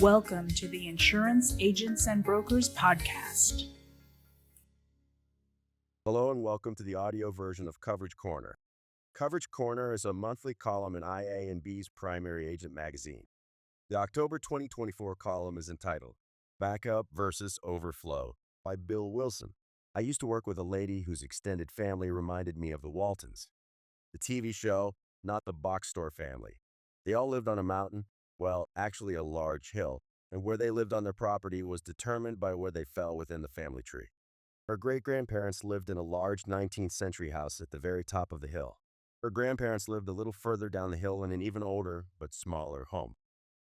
Welcome to the Insurance Agents and Brokers Podcast. Hello and welcome to the audio version of Coverage Corner. Coverage Corner is a monthly column in IA&B's primary agent magazine. The October 2024 column is entitled Backup versus Overflow by Bill Wilson. I used to work with a lady whose extended family reminded me of the Waltons. The TV show, not the box store family. They all lived on a mountain, well, actually a large hill, and where they lived on their property was determined by where they fell within the family tree. Her great-grandparents lived in a large 19th century house at the very top of the hill. Her grandparents lived a little further down the hill in an even older but smaller home.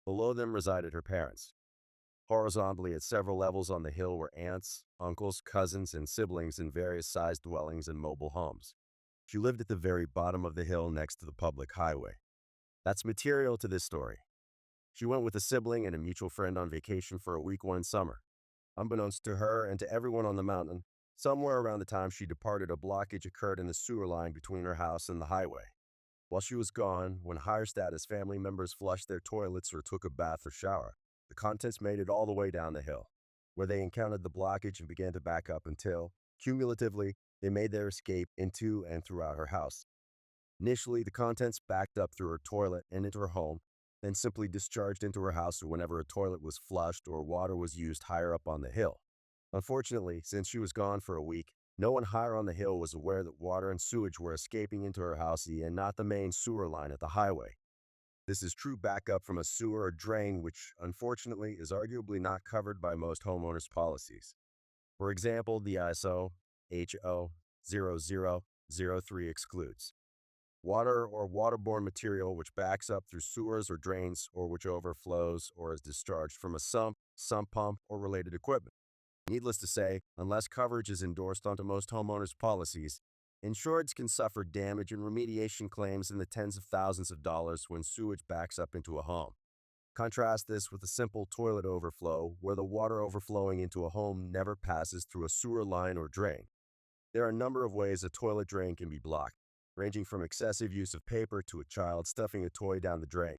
Below them resided her parents. Horizontally at several levels on the hill were aunts, uncles, cousins, and siblings in various sized dwellings and mobile homes. She lived at the very bottom of the hill next to the public highway. That's material to this story. She went with a sibling and a mutual friend on vacation for a week one summer. Unbeknownst to her and to everyone on the mountain, somewhere around the time she departed, a blockage occurred in the sewer line between her house and the highway. While she was gone, when higher status family members flushed their toilets or took a bath or shower, the contents made it all the way down the hill, where they encountered the blockage and began to back up until, cumulatively, they made their escape into and throughout her house. Initially, the contents backed up through her toilet and into her home, then simply discharged into her house whenever a toilet was flushed or water was used higher up on the hill. Unfortunately, since she was gone for a week, no one higher on the hill was aware that water and sewage were escaping into her house and not the main sewer line at the highway. This is true backup from a sewer or drain, which unfortunately is arguably not covered by most homeowners' policies. For example, the ISO HO 0003 excludes water or waterborne material which backs up through sewers or drains or which overflows or is discharged from a sump pump, or related equipment. Needless to say, unless coverage is endorsed onto most homeowners' policies, insureds can suffer damage and remediation claims in the tens of thousands of dollars when sewage backs up into a home. Contrast this with a simple toilet overflow, where the water overflowing into a home never passes through a sewer line or drain. There are a number of ways a toilet drain can be blocked, ranging from excessive use of paper to a child stuffing a toy down the drain.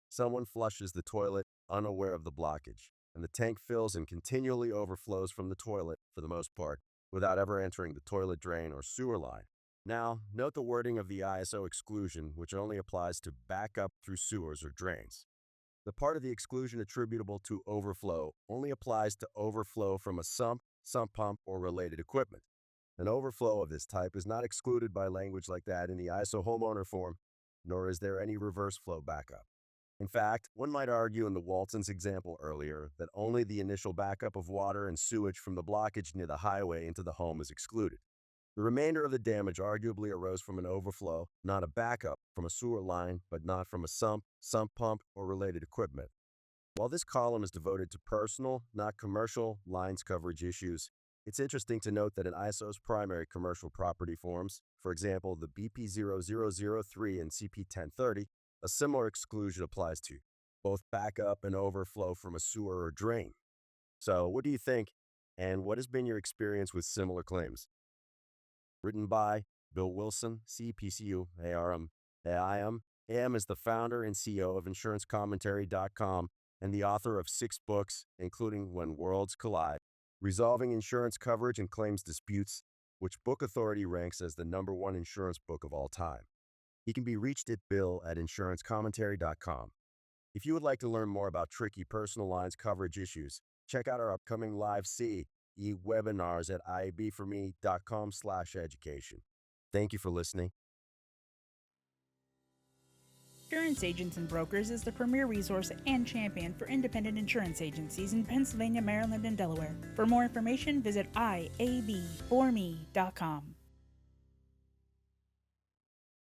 Someone flushes the toilet unaware of the blockage, and the tank fills and continually overflows from the toilet, for the most part, without ever entering the toilet drain or sewer line. Now, note the wording of the ISO exclusion, which only applies to backup through sewers or drains. The part of the exclusion attributable to overflow only applies to overflow from a sump pump, or related equipment. An overflow of this type is not excluded by language like that in the ISO homeowner form, nor is there any reverse flow backup. In fact, one might argue in the Waltons example earlier that only the initial backup of water and sewage from the blockage near the highway into the home is excluded. The remainder of the damage arguably arose from an overflow, not a backup, from a sewer line, but not from a sump pump, or related equipment. While this column is devoted to personal, not commercial, lines coverage issues, it's interesting to note that in ISO's primary commercial property forms, for example, the BP 0003 and CP 1030, a similar exclusion applies to both backup and overflow from a sewer or drain. So, what do you think, and what has been your experience with similar claims? Written by Bill Wilson, CPCU, ARM. AM is the founder and CEO of InsuranceCommentary.com and the author of 6 books, including When Worlds Collide, Resolving Insurance Coverage and Claims Disputes, which Book Authority ranks as the #1 insurance book of all time. He can be reached at bill@insurancecommentary.com. If you would like to learn more about tricky personal lines coverage issues, check out our upcoming live CE webinars at iabforme.com/education. Thank you for listening. Insurance Agents and Brokers is the premier resource and champion for independent insurance agencies in Pennsylvania, Maryland, and Delaware. For more information, visit iabforme.com.